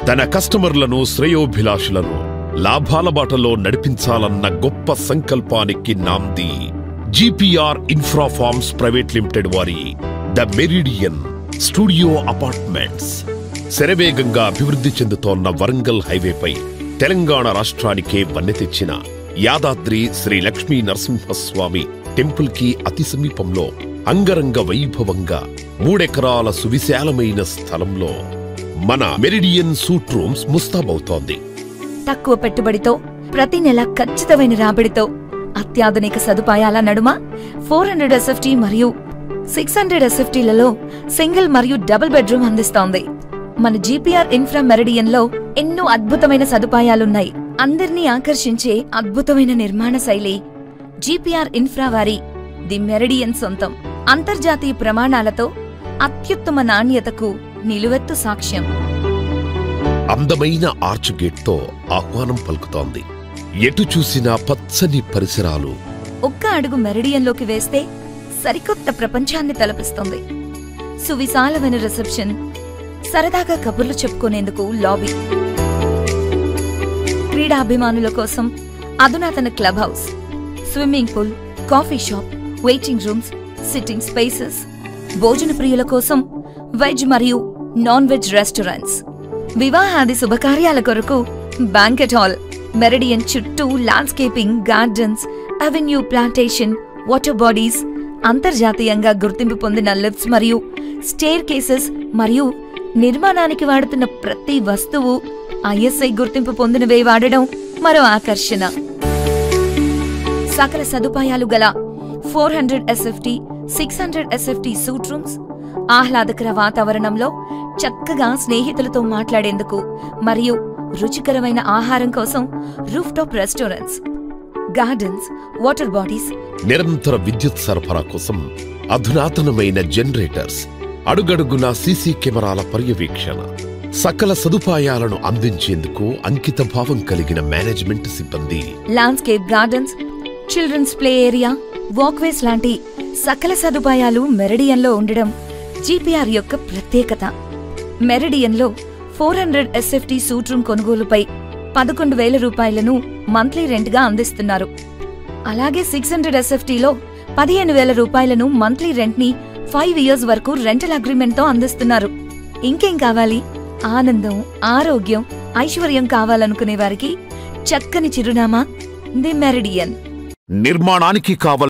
తన కస్టమర్లను శ్రేయోభిలాషులను లాభాల బాటలో నడిపించాలన్న గొప్ప సంకల్పానికి నాంది GPR infra forms private limited వారి ద మెరిడియన్ స్టూడియో అపార్ట్మెంట్స్. శరవేగంగా అభివృద్ధి చెందుతోన్న వరంగల్ హైవేపై తెలంగాణ రాష్ట్రానికే వన్నె తెచ్చిన యాదాద్రి శ్రీ లక్ష్మీ నరసింహస్వామి టెంపుల్ కి అతి సమీపంలో అంగరంగ వైభవంగా 3 ఎకరాల సువిశాలమైన స్థలంలో మన మెరిడియన్ సూట్ రూమ్స్ ముస్తాబవుతోంది. తక్కువ పెట్టుబడితో ప్రతి నెల ఖచ్చితమైన రాబడితో అత్యాధునిక సదుపాయాల నడుమ 400 SFT మరియు 600 SFTలలో సింగిల్ మరియు డబుల్ బెడ్రూమ్ అందిస్తోంది. మన జీపీఆర్ ఇన్ఫ్రా మెరిడియన్ లో ఎన్నో అద్భుతమైన సదుపాయాలున్నాయి. అందర్నీ ఆకర్షించే అద్భుతమైన నిర్మాణ శైలి జీపీఆర్ ఇన్ఫ్రా వారి ది మెరిడియన్ సొంతం. అంతర్జాతీయ ప్రమాణాలతో అత్యుత్తమ నాణ్యతకు నిలువెత్తు సాక్ష్యం. అందమైన ఆర్చ్ గేట్ తో ఆహ్వానం పలుకుతోంది. ఎటు చూసినా పచ్చని పరిసరాలు. ఒక్క అడుగు మెరిడియన్లోకి వేస్తే సరికొత్త ప్రపంచాన్ని తలపిస్తుంది. సువిశాలమైన రిసెప్షన్, సరదాగా కబుర్లు చెప్పుకునేందుకు లాబీ, క్రీడాభిమానుల కోసం అధునాతన club house, swimming pool, coffee shop, waiting rooms, sitting spaces, భోజన ప్రియుల కోసం వెజ్ మరియు నాన్ వెజ్ రెస్టారెంట్స్, వివాహాది శుభకార్యాల కొరకు బ్యాంకెట్ హాల్. మెరిడియన్ చుట్టూ landscaping, gardens, avenue plantation, water bodies, అంతర్జాతీయంగా గుర్తింపు పొందిన లిఫ్ట్స్ మరియు స్టేర్ కేసెస్ మరియు నిర్మాణానికి వాడుతున్న ప్రతి వస్తువు ISI గుర్తింపు పొందినవే వాడడం మరో ఆకర్షణ. సకల సదుపాయాలు గల 400 SFT, 600 SFT సూట్ రూమ్స్, ఆహ్లాదకర వాతావరణంలో చక్కగా స్నేహితులతో మాట్లాడేందుకు మరియు రుచికరమైన ఆహారం కోసం roof top restaurants, gardens, water bodies, నిరంతర విద్యుత్ సరఫరా కోసం అధునాతనమైన జనరేటర్స్, అడుగడుగునా సీసీ కెమెరాల పర్యవేక్షణ, సకల సదుపాయాలను అందించేందుకు అంకిత భావం కలిగిన మేనేజ్మెంట్ సిబ్బంది, landscape gardens, children's play area, walkways లాంటి సకల సదుపాయాలు మెరిడియన్లో ఉండడం జీపీఆర్ యొక్క ప్రత్యేకత. మెరిడియన్లో 400 SFT సూట్ రూమ్ కొనుగోలుపై 11,000 రూపాయలను మంత్లీ రెంట్గా అందిస్తున్నారు. అలాగే 600 SFTలో 15,000 రూపాయలను మంత్లీ రెంట్ని 5 years వరకు రెంటల్ అగ్రిమెంట్తో అందిస్తున్నారు. ఇంకేం కావాలి? ఆనందం, ఆరోగ్యం, ఐశ్వర్యం కావాలనుకునే వారికి చక్కని చిరునామా ది మెరిడియన్. నిర్మాణానికి కావలసిన